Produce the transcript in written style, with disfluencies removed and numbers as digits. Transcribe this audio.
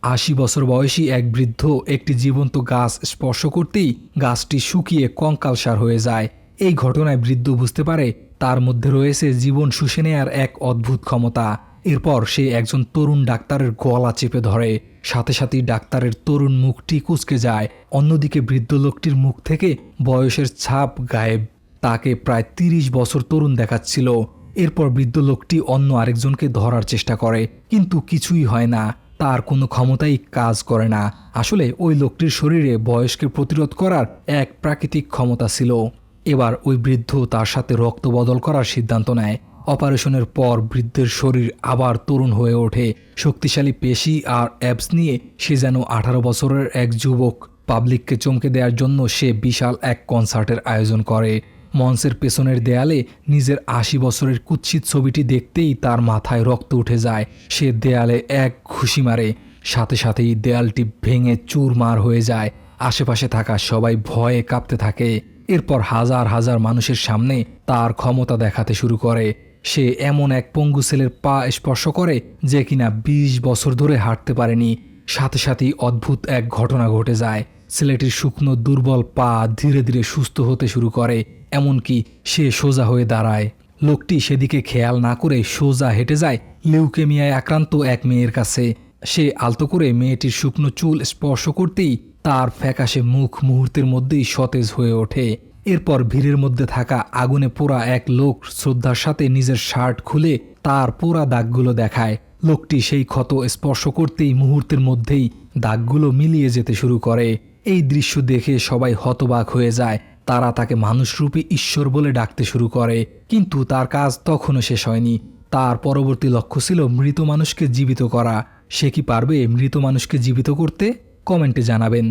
80 বছর বয়সী এক বৃদ্ধ একটি জীবন্ত গাছ স্পর্শ করতেই গাছটি শুকিয়ে কঙ্কালসার হয়ে যায়। এই ঘটনায় বৃদ্ধ বুঝতে পারে তার মধ্যে রয়েছে জীবন শুষে নেয়ার এক অদ্ভুত ক্ষমতা। এরপর সে একজন তরুণ ডাক্তারের গলা চেপে ধরে, সাথে সাথেই ডাক্তারের তরুণ মুখটি কুঁচকে যায়। অন্যদিকে বৃদ্ধ লোকটির মুখ থেকে বয়সের ছাপ গায়েব। তাকে প্রায় 30 বছর তরুণ দেখাচ্ছিল। এরপর বৃদ্ধ লোকটি অন্য আরেকজনকে ধরার চেষ্টা করে, কিন্তু কিছুই হয় না। তার কোনো ক্ষমতাই কাজ করে না। আসলে ওই লোকটির শরীরে বয়সকে প্রতিরোধ করার এক প্রাকৃতিক ক্ষমতা ছিল। এবার ওই বৃদ্ধ তার সাথে রক্ত বদল করার সিদ্ধান্ত নেয়। অপারেশনের পর বৃদ্ধের শরীর আবার তরুণ হয়ে ওঠে, শক্তিশালী পেশি আর অ্যাবস নিয়ে সে যেন 18 বছরের এক যুবক। পাবলিককে চমকে দেওয়ার জন্য সে বিশাল এক কনসার্টের আয়োজন করে। মঞ্চের পেছনের দেয়ালে নিজের 80 বছরের কুৎসিত ছবিটি দেখতেই তার মাথায় রক্ত উঠে যায়। সে দেয়ালে এক ঘুষি মারে, সাথে সাথেই দেয়ালটি ভেঙে চুরমার হয়ে যায়। আশেপাশে থাকা সবাই ভয়ে কাঁপতে থাকে। এরপর হাজার হাজার মানুষের সামনে তার ক্ষমতা দেখাতে শুরু করে। সে এমন এক পঙ্গু ছেলের পা স্পর্শ করে যে কিনা 20 বছর ধরে হাঁটতে পারেনি। সাথে সাথেই অদ্ভুত এক ঘটনা ঘটে যায়। ছেলেটির শুকনো দুর্বল পা ধীরে ধীরে সুস্থ হতে শুরু করে, এমনকি সে সোজা হয়ে দাঁড়ায়। লোকটি সেদিকে খেয়াল না করে সোজা হেঁটে যায় লিউকেমিয়ায় আক্রান্ত এক মেয়ের কাছে। সে আলতো করে মেয়েটির শুকনো চুল স্পর্শ করতেই তার ফ্যাকাশে মুখ মুহূর্তের মধ্যেই সতেজ হয়ে ওঠে। এরপর ভিড়ের মধ্যে থাকা আগুনে পোড়া এক লোক শ্রদ্ধার সাথে নিজের শার্ট খুলে তার পোড়া দাগগুলো দেখায়। লোকটি সেই ক্ষত স্পর্শ করতেই মুহূর্তের মধ্যেই দাগগুলো মিলিয়ে যেতে শুরু করে। এই দৃশ্য দেখে সবাই হতবাক হয়ে যায়। তারা তাকে মানুষরূপী ঈশ্বর বলে ডাকতে শুরু করে। কিন্তু তার কাজ তখনও শেষ হয়নি। তার পরবর্তী লক্ষ্য ছিল মৃত মানুষকে জীবিত করা। সে কি পারবে মৃত মানুষকে জীবিত করতে? কমেন্টে জানাবেন।